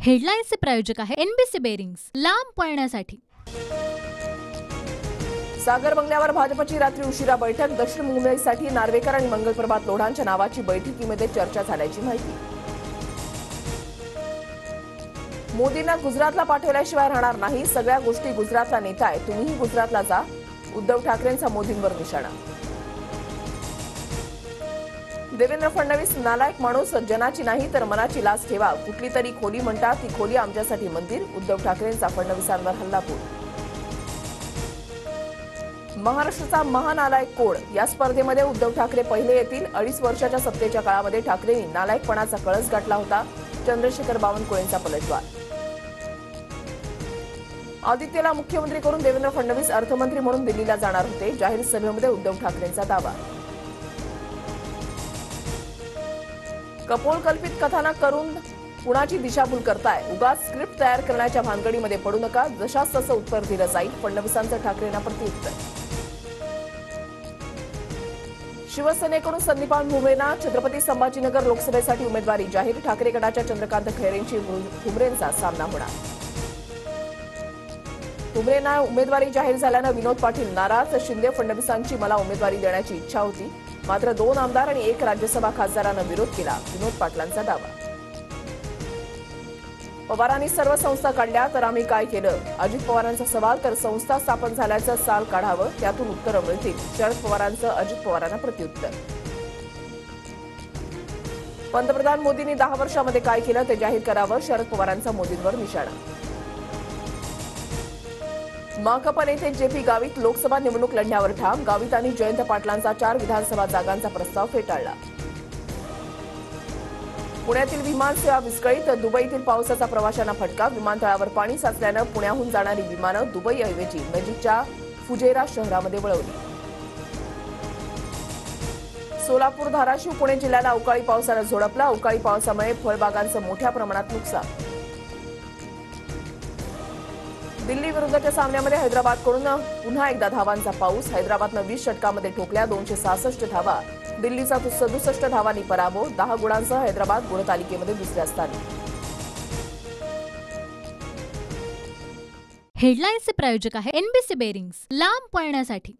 हेडलाईन्सचे प्रायोजक आहे NBC bearings, लांब पळण्यासाठी। सागर बंगल्यावर भाजपची रात्री उशिरा बैठक। दक्षिण मुंबईसाठी नार्वेकर आणि मंगलप्रभात लोढांच्या नावाची बैठकीमध्ये चर्चा झाल्याची माहिती। मोदींना गुजरातला पाठवल्याशिवाय राहणार नाही। सगळ्या गोष्टी गुजरातला नेताय, तुम्हीही गुजरातला जा। उद्धव ठाकरेंचा मोदींवर निशाणा। देवेंद्र फडणवीस नालायक माणूस, जनाची नाही तर मनाची लाज ठेवा। कुठली तरी खोली म्हणतात, ती खोली आमच्यासाठी मंदिर। उद्धव ठाकरेंचा फडणवीसांवर हल्लाबोल। महाराष्ट्राचा महानालायक कोण या स्पर्धेमध्ये उद्धव ठाकरे पहिले येतील। 2.5 वर्षाच्या सत्तेच्या काळामध्ये ठाकरेंनी नालायकपणाचा कळस गाठला होता। चंद्रशेखर बावनकुळेंचा पलटवार। आदित्यला मुख्यमंत्री करून देवेंद्र फडणवीस अर्थमंत्री म्हणून दिल्लीला जाणार होते। जाहीर सभेमध्ये उद्धव ठाकरेंचा दावा। कपोलकल्पित कथानक करून कुणाची दिशाभूल करताय। उगाच स्क्रिप्ट तयार करण्याच्या भानगडीमध्ये पडू नका। जशास तसं उत्तर दिलं जाईल, फडणवीसांचं ठाकरेंना प्रत्युत्तर। शिवसेनेकडून संदीपान भुमरेंना छत्रपती संभाजीनगर लोकसभेसाठी उमेदवारी जाहीर। ठाकरे गटाच्या चंद्रकांत खैरेंची भुमरेंचा सामना होणार। भुमरेंना उमेदवारी जाहीर झाल्यानं विनोद पाटील नाराज। शिंदे फडणवीसांची मला उमेदवारी देण्याची इच्छा होती, मात्र 2 आमदार आणि 1 राज्यसभा खासदारानं विरोध केला। विनोद पाटलांचा दावा। पवारांनी सर्व संस्था काढल्या तर आम्ही काय केलं? अजित पवारांचा सवाल। तर संस्था स्थापन झाल्याचं साल काढावं, त्यातून उत्तरं मिळतील। शरद पवारांचं अजित पवारांना प्रत्युत्तर। पंतप्रधान मोदींनी 10 वर्षामध्ये काय केलं ते जाहीर करावं। शरद पवारांचा मोदींवर निशाणा। माकपा नेते जेपी गावित लोकसभा निवडणूक लढण्यावर ठाम। गावित आणि जयंत पाटलांचा 4 विधानसभा जागांचा प्रस्ताव फेटाळला। पुण्यातील विमानसेवा विस्कळीत। दुबईतील पावसाचा प्रवाशांना फटका। विमानतळावर पाणी साचल्यानं पुण्याहून जाणारी विमानं दुबईऐवजी नजीकच्या फुजेरा शहरामध्ये वळवली। सोलापूर, धाराशिव, पुणे जिल्ह्याला अवकाळी पावसानं झोडपलं। अवकाळी पावसामुळे फळबागांचं मोठ्या प्रमाणात नुकसान। दिल्ली विरुद्धच्या सामन्यामध्ये हैदराबादकडून पुन्हा एकदा धावांचा पाऊस। हैदराबादनं 20 षटकांमध्ये ठोकल्या 266 धावा। दिल्लीचा 67 धावांनी पराभव। 10 गुणांसह हैदराबाद गुणतालिकेमध्ये दुसऱ्या स्थानी। हेडलाईन्सचे प्रायोजक आहे एनबीसी बेरिंग्स, लांब पळण्यासाठी।